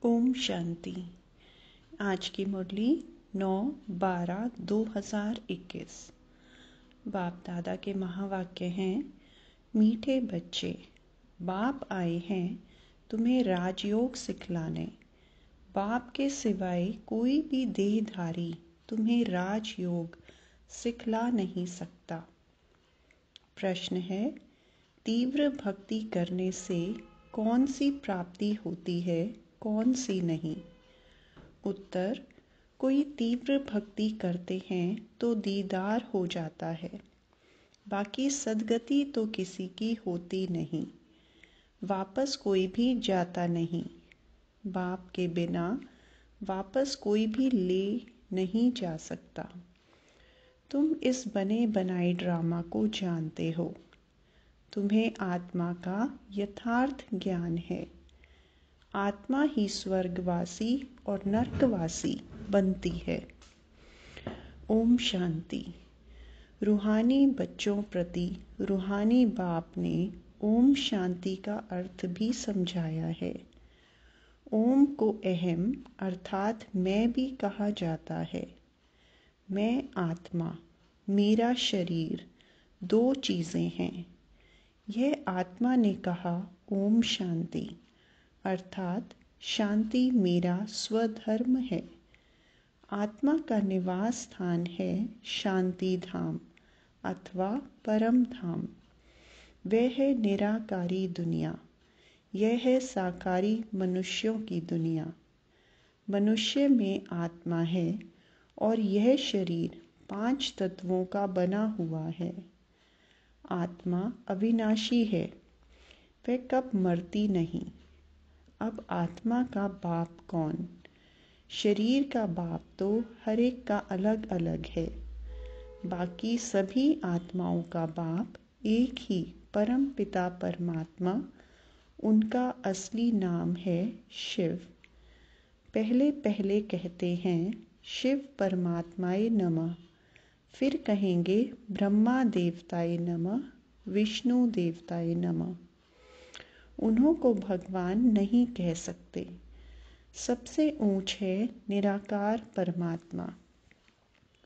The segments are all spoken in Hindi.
ओम शांति। आज की मुरली 9/12/2021। बाप दादा के महावाक्य हैं, मीठे बच्चे, बाप आए हैं तुम्हें राजयोग सिखलाने। बाप के सिवाय कोई भी देहधारी तुम्हें राजयोग सिखला नहीं सकता। प्रश्न है, तीव्र भक्ति करने से कौन सी प्राप्ति होती है, कौन सी नहीं? उत्तर, कोई तीव्र भक्ति करते हैं तो दीदार हो जाता है, बाकी सद्गति तो किसी की होती नहीं। वापस कोई भी जाता नहीं। बाप के बिना वापस कोई भी ले नहीं जा सकता। तुम इस बने बनाए ड्रामा को जानते हो। तुम्हें आत्मा का यथार्थ ज्ञान है। आत्मा ही स्वर्गवासी और नरकवासी बनती है। ओम शांति। रूहानी बच्चों प्रति रूहानी बाप ने ओम शांति का अर्थ भी समझाया है। ओम को अहम अर्थात मैं भी कहा जाता है। मैं आत्मा, मेरा शरीर, दो चीज़ें हैं। यह आत्मा ने कहा ओम शांति, अर्थात शांति मेरा स्वधर्म है। आत्मा का निवास स्थान है शांति धाम अथवा परम धाम। वह है निराकारी दुनिया, यह है साकारी मनुष्यों की दुनिया। मनुष्य में आत्मा है और यह शरीर 5 तत्वों का बना हुआ है। आत्मा अविनाशी है, वह कब मरती नहीं। अब आत्मा का बाप कौन? शरीर का बाप तो हर एक का अलग अलग है, बाकी सभी आत्माओं का बाप एक ही परम पिता परमात्मा। उनका असली नाम है शिव। पहले पहले कहते हैं शिव परमात्माए नमः, फिर कहेंगे ब्रह्मा देवताए नमः, विष्णु देवताए नमः। उन्हों को भगवान नहीं कह सकते। सबसे ऊंच है निराकार परमात्मा,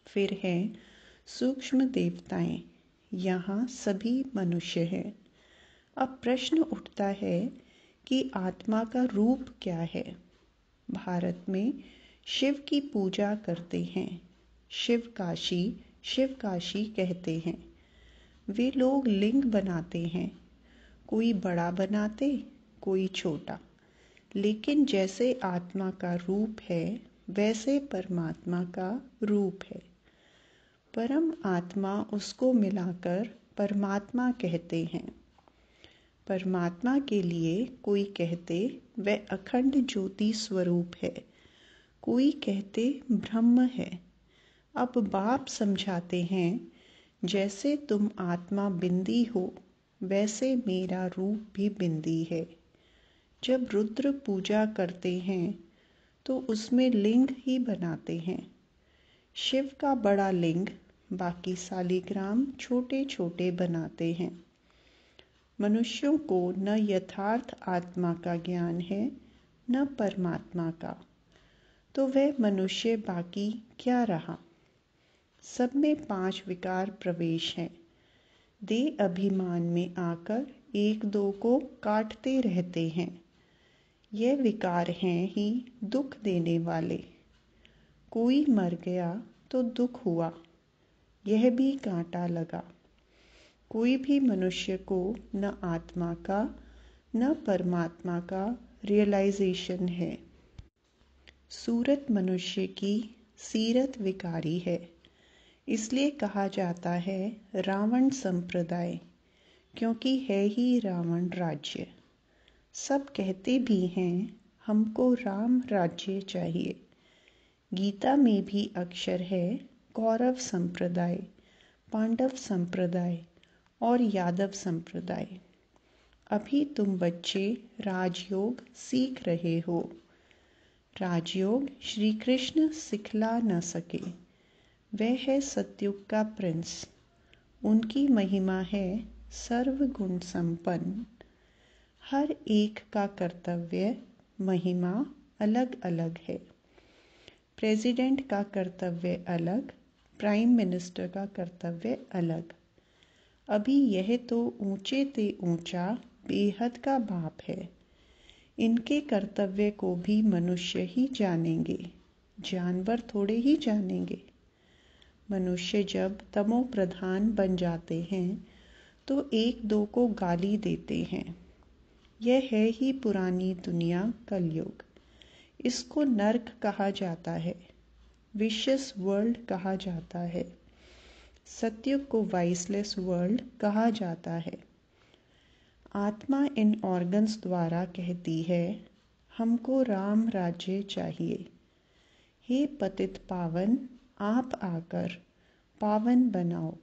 फिर है सूक्ष्म देवताएं, यहाँ सभी मनुष्य हैं। अब प्रश्न उठता है कि आत्मा का रूप क्या है? भारत में शिव की पूजा करते हैं, शिव काशी कहते हैं। वे लोग लिंग बनाते हैं, कोई बड़ा बनाते, कोई छोटा, लेकिन जैसे आत्मा का रूप है वैसे परमात्मा का रूप है। परम आत्मा उसको मिलाकर परमात्मा कहते हैं। परमात्मा के लिए कोई कहते वह अखंड ज्योति स्वरूप है, कोई कहते ब्रह्म है। अब बाप समझाते हैं, जैसे तुम आत्मा बिंदी हो वैसे मेरा रूप भी बिंदी है। जब रुद्र पूजा करते हैं तो उसमें लिंग ही बनाते हैं। शिव का बड़ा लिंग, बाकी सालिग्राम छोटे छोटे बनाते हैं। मनुष्यों को न यथार्थ आत्मा का ज्ञान है न परमात्मा का, तो वह मनुष्य बाकी क्या रहा? सब में 5 विकार प्रवेश हैं। देह अभिमान में आकर एक दो को काटते रहते हैं। यह विकार हैं ही दुख देने वाले। कोई मर गया तो दुख हुआ, यह भी कांटा लगा। कोई भी मनुष्य को न आत्मा का न परमात्मा का रियलाइजेशन है। सूरत मनुष्य की सीरत विकारी है, इसलिए कहा जाता है रावण संप्रदाय, क्योंकि है ही रावण राज्य। सब कहते भी हैं हमको राम राज्य चाहिए। गीता में भी अक्षर है कौरव संप्रदाय, पांडव संप्रदाय और यादव संप्रदाय। अभी तुम बच्चे राजयोग सीख रहे हो। राजयोग श्री कृष्ण सिखला न सके। वह है सतयुग का प्रिंस। उनकी महिमा है सर्वगुण संपन्न। हर एक का कर्तव्य, महिमा अलग अलग है। प्रेसिडेंट का कर्तव्य अलग, प्राइम मिनिस्टर का कर्तव्य अलग। अभी यह तो ऊंचे ते ऊंचा बेहद का बाप है। इनके कर्तव्य को भी मनुष्य ही जानेंगे, जानवर थोड़े ही जानेंगे। मनुष्य जब तमो प्रधान बन जाते हैं तो एक दो को गाली देते हैं। यह है ही पुरानी दुनिया, कलयुग। इसको नर्क कहा जाता है, विशियस वर्ल्ड कहा जाता है। सतयुग को वाइसलेस वर्ल्ड कहा जाता है। आत्मा इन ऑर्गन्स द्वारा कहती है, हमको राम राज्य चाहिए। हे पतित पावन, आप आकर पावन बनाओ,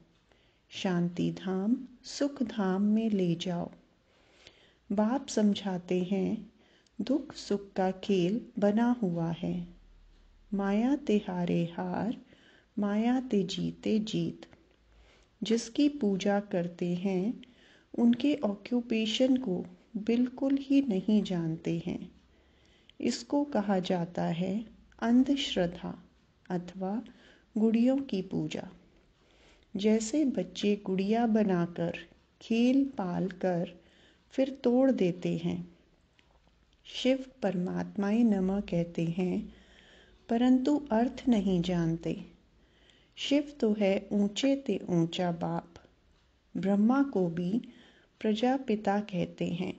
शांति धाम सुख धाम में ले जाओ। बाप समझाते हैं, दुख सुख का खेल बना हुआ है। माया ते हारे हार, माया ते जीते जीत। जिसकी पूजा करते हैं उनके ऑक्यूपेशन को बिल्कुल ही नहीं जानते हैं। इसको कहा जाता है अंधश्रद्धा अथवा गुड़ियों की पूजा। जैसे बच्चे गुड़िया बनाकर खेल पाल कर फिर तोड़ देते हैं। शिव परमात्माए नमः कहते हैं, परंतु अर्थ नहीं जानते। शिव तो है ऊंचे ते ऊंचा बाप। ब्रह्मा को भी प्रजापिता कहते हैं।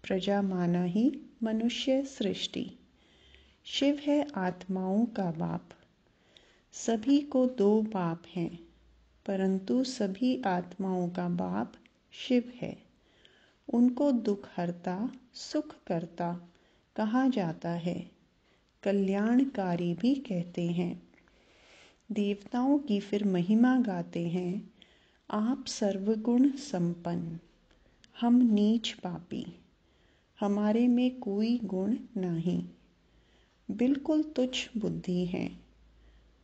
प्रजा माना ही मनुष्य सृष्टि। शिव है आत्माओं का बाप। सभी को दो बाप हैं, परंतु सभी आत्माओं का बाप शिव है। उनको दुख हरता सुख करता कहा जाता है, कल्याणकारी भी कहते हैं। देवताओं की फिर महिमा गाते हैं, आप सर्वगुण संपन्न, हम नीच पापी, हमारे में कोई गुण नहीं, बिल्कुल तुच्छ बुद्धि है।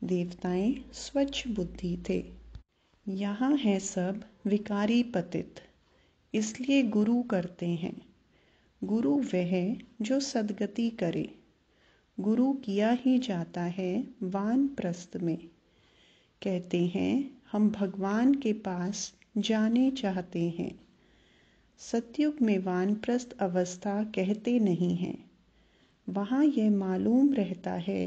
देवताएं स्वच्छ बुद्धि थे। यहाँ है सब विकारी पतित, इसलिए गुरु करते हैं। गुरु वह जो सद्गति करे। गुरु किया ही जाता है वानप्रस्थ में। कहते हैं हम भगवान के पास जाने चाहते हैं। सतयुग में वानप्रस्थ अवस्था कहते नहीं हैं। वहाँ यह मालूम रहता है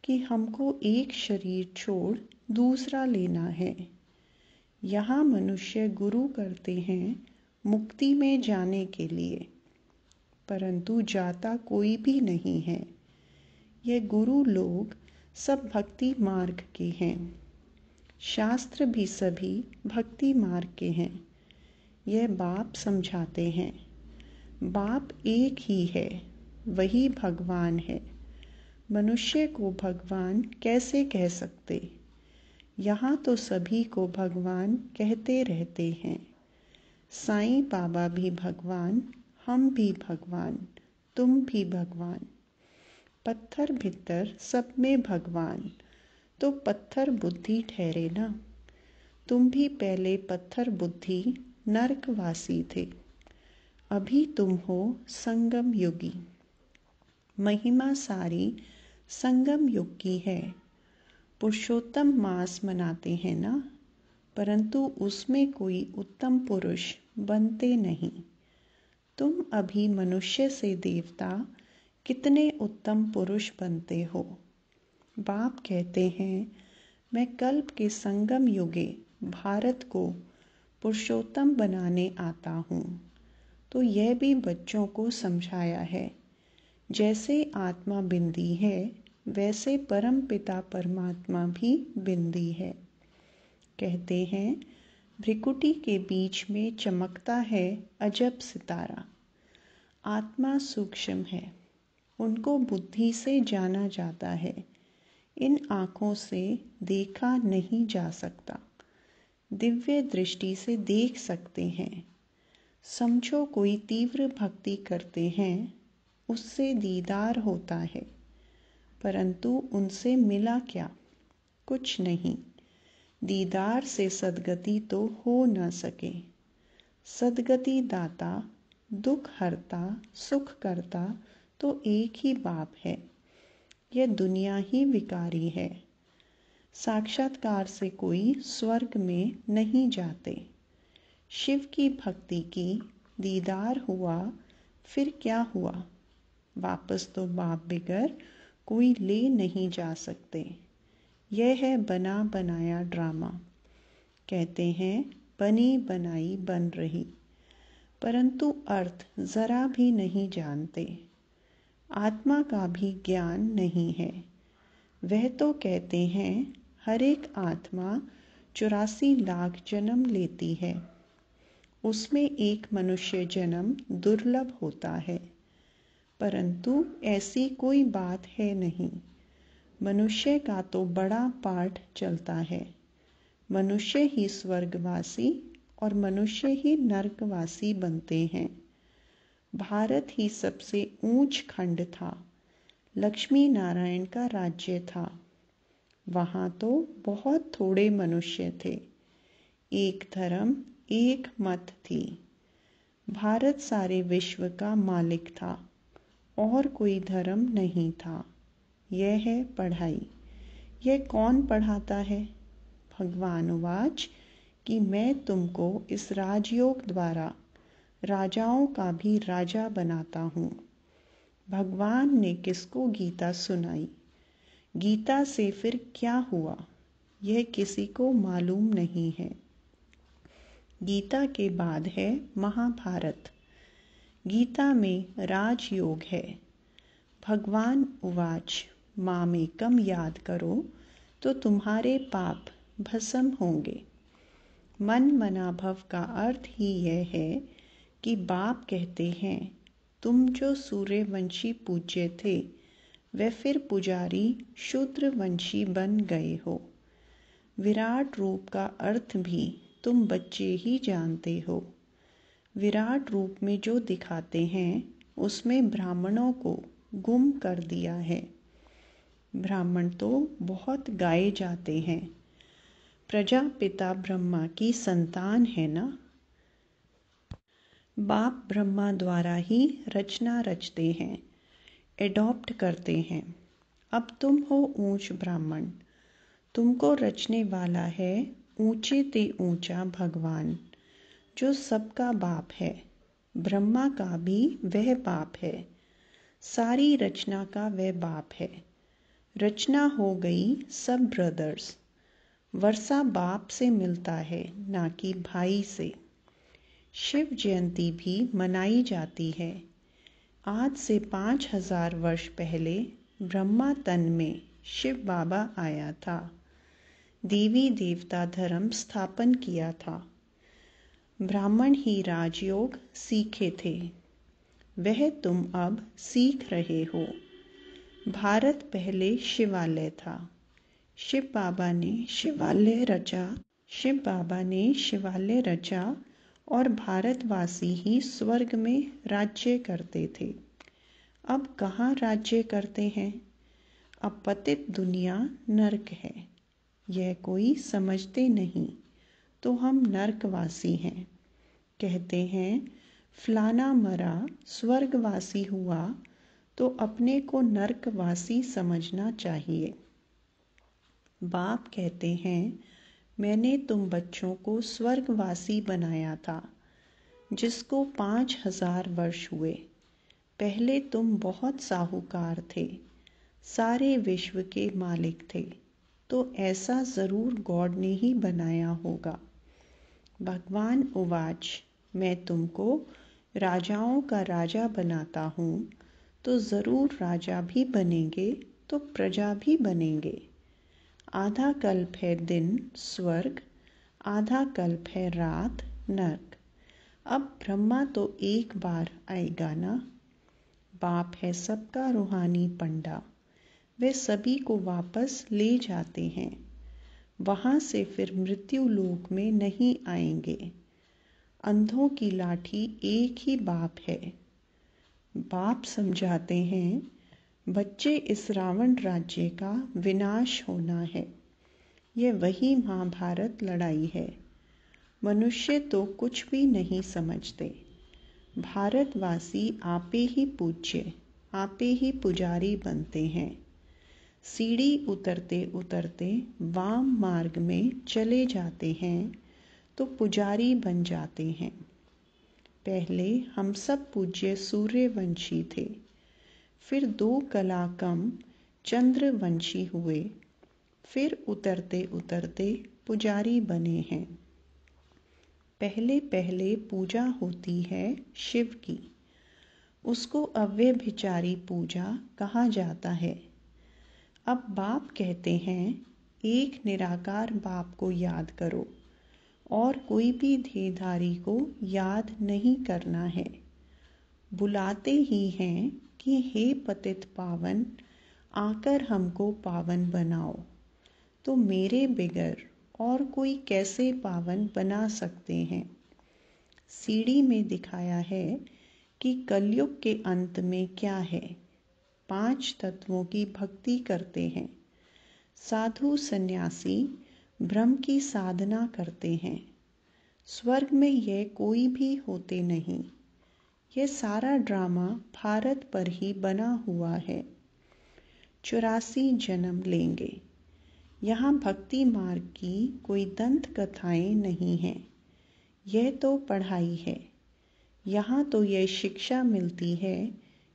कि हमको एक शरीर छोड़ दूसरा लेना है। यहाँ मनुष्य गुरु करते हैं मुक्ति में जाने के लिए, परंतु जाता कोई भी नहीं है। यह गुरु लोग सब भक्ति मार्ग के हैं। शास्त्र भी सभी भक्ति मार्ग के हैं। यह बाप समझाते हैं, बाप एक ही है, वही भगवान है। मनुष्य को भगवान कैसे कह सकते? यहाँ तो सभी को भगवान कहते रहते हैं। साईं बाबा भी भगवान, हम भी भगवान, तुम भी भगवान। पत्थर भीतर सब में भगवान, तो पत्थर बुद्धि ठहरे ना। तुम भी पहले पत्थर बुद्धि नरकवासी थे, अभी तुम हो संगम युगी। महिमा सारी संगम युग की है। पुरुषोत्तम मास मनाते हैं ना, परंतु उसमें कोई उत्तम पुरुष बनते नहीं। तुम अभी मनुष्य से देवता कितने उत्तम पुरुष बनते हो। बाप कहते हैं, मैं कल्प के संगम युगे भारत को पुरुषोत्तम बनाने आता हूँ। तो यह भी बच्चों को समझाया है। जैसे आत्मा बिंदी है, वैसे परम पिता परमात्मा भी बिंदी है। कहते हैं, भ्रिकुटी के बीच में चमकता है अजब सितारा। आत्मा सूक्ष्म है, उनको बुद्धि से जाना जाता है। इन आँखों से देखा नहीं जा सकता, दिव्य दृष्टि से देख सकते हैं। समझो कोई तीव्र भक्ति करते हैं, उससे दीदार होता है, परंतु उनसे मिला क्या? कुछ नहीं। दीदार से सद्गति तो हो न सके। सद्गति दाता, दुख हरता, सुख करता तो एक ही बाप है। यह दुनिया ही विकारी है। साक्षात्कार से कोई स्वर्ग में नहीं जाते। शिव की भक्ति की, दीदार हुआ, फिर क्या हुआ? वापस तो बाप बिगर कोई ले नहीं जा सकते। यह है बना बनाया ड्रामा। कहते हैं बनी बनाई बन रही, परंतु अर्थ जरा भी नहीं जानते। आत्मा का भी ज्ञान नहीं है। वह तो कहते हैं हर एक आत्मा 84 लाख जन्म लेती है, उसमें एक मनुष्य जन्म दुर्लभ होता है, परंतु ऐसी कोई बात है नहीं। मनुष्य का तो बड़ा पाठ चलता है। मनुष्य ही स्वर्गवासी और मनुष्य ही नरकवासी बनते हैं। भारत ही सबसे ऊंच खंड था। लक्ष्मी नारायण का राज्य था। वहाँ तो बहुत थोड़े मनुष्य थे। एक धर्म, एक मत थी। भारत सारे विश्व का मालिक था और कोई धर्म नहीं था। यह है पढ़ाई। यह कौन पढ़ाता है? भगवान उवाच कि मैं तुमको इस राजयोग द्वारा राजाओं का भी राजा बनाता हूँ। भगवान ने किसको गीता सुनाई? गीता से फिर क्या हुआ, यह किसी को मालूम नहीं है। गीता के बाद है महाभारत। गीता में राजयोग है। भगवान उवाच मामेकम याद करो तो तुम्हारे पाप भस्म होंगे। मन मनाभव का अर्थ ही यह है कि बाप कहते हैं तुम जो सूर्यवंशी पूज्य थे वे फिर पुजारी शूद्रवंशी बन गए हो। विराट रूप का अर्थ भी तुम बच्चे ही जानते हो। विराट रूप में जो दिखाते हैं उसमें ब्राह्मणों को गुम कर दिया है। ब्राह्मण तो बहुत गाए जाते हैं। प्रजापिता ब्रह्मा की संतान है ना। बाप ब्रह्मा द्वारा ही रचना रचते हैं, एडॉप्ट करते हैं। अब तुम हो ऊंच ब्राह्मण। तुमको रचने वाला है ऊंचे ते ऊंचा भगवान, जो सबका बाप है। ब्रह्मा का भी वह बाप है। सारी रचना का वह बाप है। रचना हो गई सब ब्रदर्स। वर्षा बाप से मिलता है, ना कि भाई से। शिव जयंती भी मनाई जाती है। आज से 5000 वर्ष पहले ब्रह्मा तन में शिव बाबा आया था। देवी देवता धर्म स्थापन किया था। ब्राह्मण ही राजयोग सीखे थे। वह तुम अब सीख रहे हो। भारत पहले शिवालय था। शिव बाबा ने शिवालय रचा और भारतवासी ही स्वर्ग में राज्य करते थे। अब कहाँ राज्य करते हैं? अब पतित दुनिया नरक है। यह कोई समझते नहीं, तो हम नरकवासी हैं। कहते हैं फलाना मरा स्वर्गवासी हुआ, तो अपने को नरकवासी समझना चाहिए। बाप कहते हैं मैंने तुम बच्चों को स्वर्गवासी बनाया था, जिसको 5000 वर्ष हुए। पहले तुम बहुत साहूकार थे, सारे विश्व के मालिक थे, तो ऐसा जरूर गॉड ने ही बनाया होगा। भगवान उवाच मैं तुमको राजाओं का राजा बनाता हूँ, तो जरूर राजा भी बनेंगे तो प्रजा भी बनेंगे। आधा कल्प है दिन स्वर्ग, आधा कल्प है रात नरक। अब ब्रह्मा तो एक बार आएगा ना। बाप है सबका रूहानी पंडा। वे सभी को वापस ले जाते हैं। वहाँ से फिर मृत्यु लोक में नहीं आएंगे। अंधों की लाठी एक ही बाप है। बाप समझाते हैं बच्चे इस रावण राज्य का विनाश होना है। यह वही महाभारत लड़ाई है। मनुष्य तो कुछ भी नहीं समझते। भारतवासी आपे ही पूज्य, आपे ही पुजारी बनते हैं। सीढ़ी उतरते उतरते वाम मार्ग में चले जाते हैं तो पुजारी बन जाते हैं। पहले हम सब पूज्य सूर्यवंशी थे, फिर 2 कला कम चंद्रवंशी हुए, फिर उतरते उतरते पुजारी बने हैं। पहले पहले पूजा होती है शिव की, उसको अव्यभिचारी पूजा कहा जाता है। अब बाप कहते हैं एक निराकार बाप को याद करो और कोई भी देहधारी को याद नहीं करना है। बुलाते ही हैं कि हे पतित पावन, आकर हमको पावन बनाओ। तो मेरे बिगर और कोई कैसे पावन बना सकते हैं। सीढ़ी में दिखाया है कि कलयुग के अंत में क्या है। 5 तत्वों की भक्ति करते हैं। साधु सन्यासी ब्रह्म की साधना करते हैं। स्वर्ग में यह कोई भी होते नहीं। यह सारा ड्रामा भारत पर ही बना हुआ है। 84 जन्म लेंगे। यहाँ भक्ति मार्ग की कोई दंत कथाएं नहीं हैं। यह तो पढ़ाई है। यहाँ तो यह शिक्षा मिलती है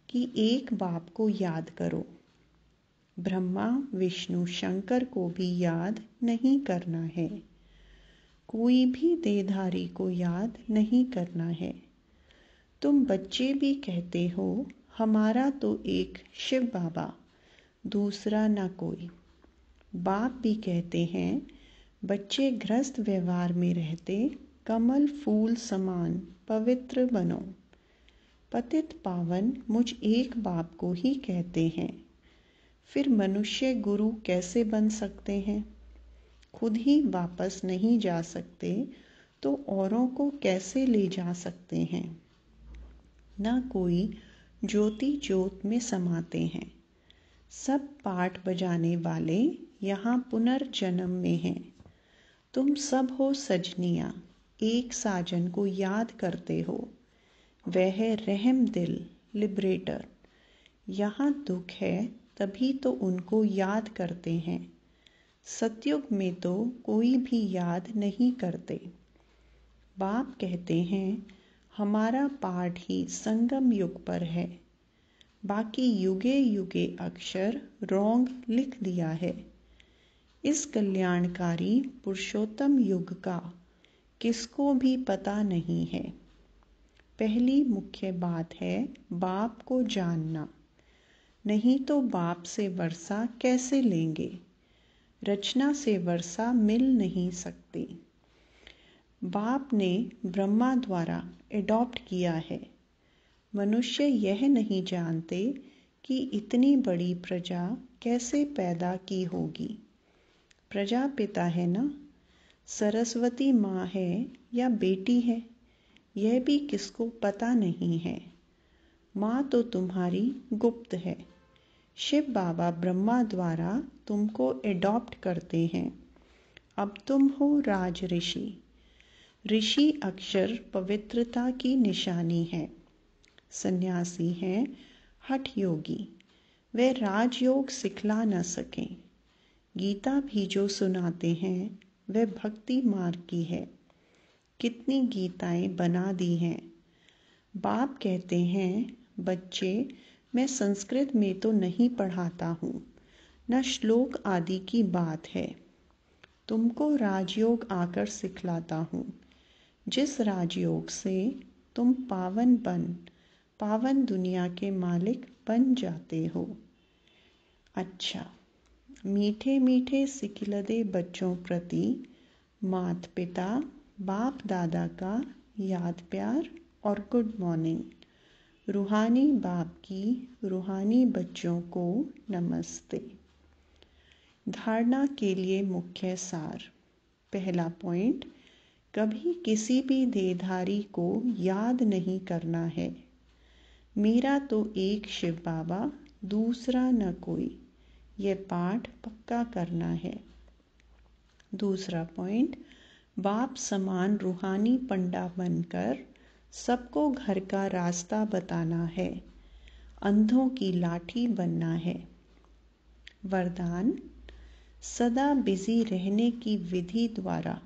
कि एक बाप को याद करो। ब्रह्मा विष्णु शंकर को भी याद नहीं करना है। कोई भी देहधारी को याद नहीं करना है। तुम बच्चे भी कहते हो हमारा तो एक शिव बाबा, दूसरा ना कोई। बाप भी कहते हैं बच्चे गृहस्थ व्यवहार में रहते कमल फूल समान पवित्र बनो। पतित पावन मुझ एक बाप को ही कहते हैं। फिर मनुष्य गुरु कैसे बन सकते हैं। खुद ही वापस नहीं जा सकते तो औरों को कैसे ले जा सकते हैं। ना कोई ज्योति ज्योत में समाते हैं। सब पाठ बजाने वाले यहाँ पुनर्जन्म में हैं। तुम सब हो सजनिया, एक साजन को याद करते हो। वह है रहम दिल लिबरेटर। यहाँ दुख है तभी तो उनको याद करते हैं। सतयुग में तो कोई भी याद नहीं करते। बाप कहते हैं हमारा पाठ ही संगम युग पर है। बाकी युगे युगे अक्षर रोंग लिख दिया है। इस कल्याणकारी पुरुषोत्तम युग का किसको भी पता नहीं है। पहली मुख्य बात है बाप को जानना, नहीं तो बाप से वर्षा कैसे लेंगे। रचना से वर्षा मिल नहीं सकती। बाप ने ब्रह्मा द्वारा एडॉप्ट किया है। मनुष्य यह नहीं जानते कि इतनी बड़ी प्रजा कैसे पैदा की होगी। प्रजापिता है ना, सरस्वती माँ है या बेटी है, यह भी किसको पता नहीं है। माँ तो तुम्हारी गुप्त है। शिव बाबा ब्रह्मा द्वारा तुमको एडॉप्ट करते हैं। अब तुम हो राज ऋषि। ऋषि अक्षर पवित्रता की निशानी है। सन्यासी हैं हठ योगी। वे राजयोग सिखला न सकें। गीता भी जो सुनाते हैं वह भक्ति मार्ग की है। कितनी गीताएं बना दी हैं। बाप कहते हैं बच्चे मैं संस्कृत में तो नहीं पढ़ाता हूँ, न श्लोक आदि की बात है। तुमको राजयोग आकर सिखलाता हूँ, जिस राजयोग से तुम पावन दुनिया के मालिक बन जाते हो। अच्छा, मीठे मीठे सिकिलदे बच्चों प्रति माता पिता बाप दादा का याद प्यार और गुड मॉर्निंग। रूहानी बाप की रूहानी बच्चों को नमस्ते। धारणा के लिए मुख्य सार। पहला पॉइंट, कभी किसी भी देहधारी को याद नहीं करना है। मेरा तो एक शिव बाबा, दूसरा न कोई। यह पाठ पक्का करना है। दूसरा पॉइंट, बाप समान रूहानी पंडा बनकर सबको घर का रास्ता बताना है। अंधों की लाठी बनना है। वरदान, सदा बिजी रहने की विधि द्वारा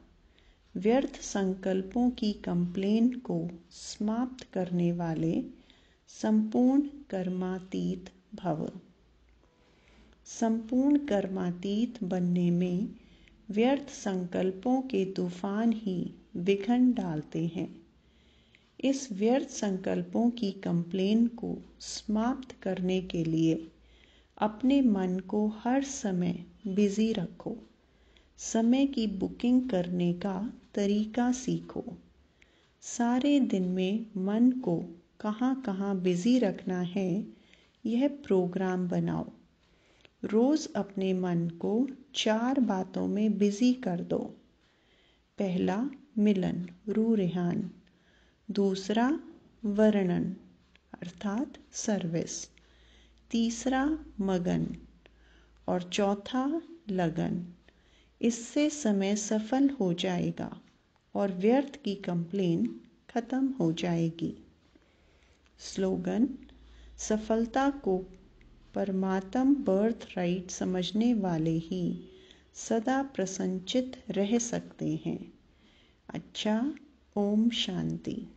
व्यर्थ संकल्पों की कंप्लेन को समाप्त करने वाले संपूर्ण कर्मातीत भव। संपूर्ण कर्मातीत बनने में व्यर्थ संकल्पों के तूफान ही विघ्न डालते हैं। इस व्यर्थ संकल्पों की कंप्लेन को समाप्त करने के लिए अपने मन को हर समय बिजी रखो। समय की बुकिंग करने का तरीका सीखो। सारे दिन में मन को कहाँ कहाँ बिजी रखना है, यह प्रोग्राम बनाओ। रोज अपने मन को 4 बातों में बिजी कर दो। पहला, मिलन रूह रेहान। दूसरा, वर्णन अर्थात सर्विस। तीसरा, मगन। और चौथा, लगन। इससे समय सफल हो जाएगा और व्यर्थ की कंप्लेन खत्म हो जाएगी। स्लोगन, सफलता को परमात्म बर्थ राइट समझने वाले ही सदा प्रसन्नचित्त रह सकते हैं। अच्छा, ओम शांति।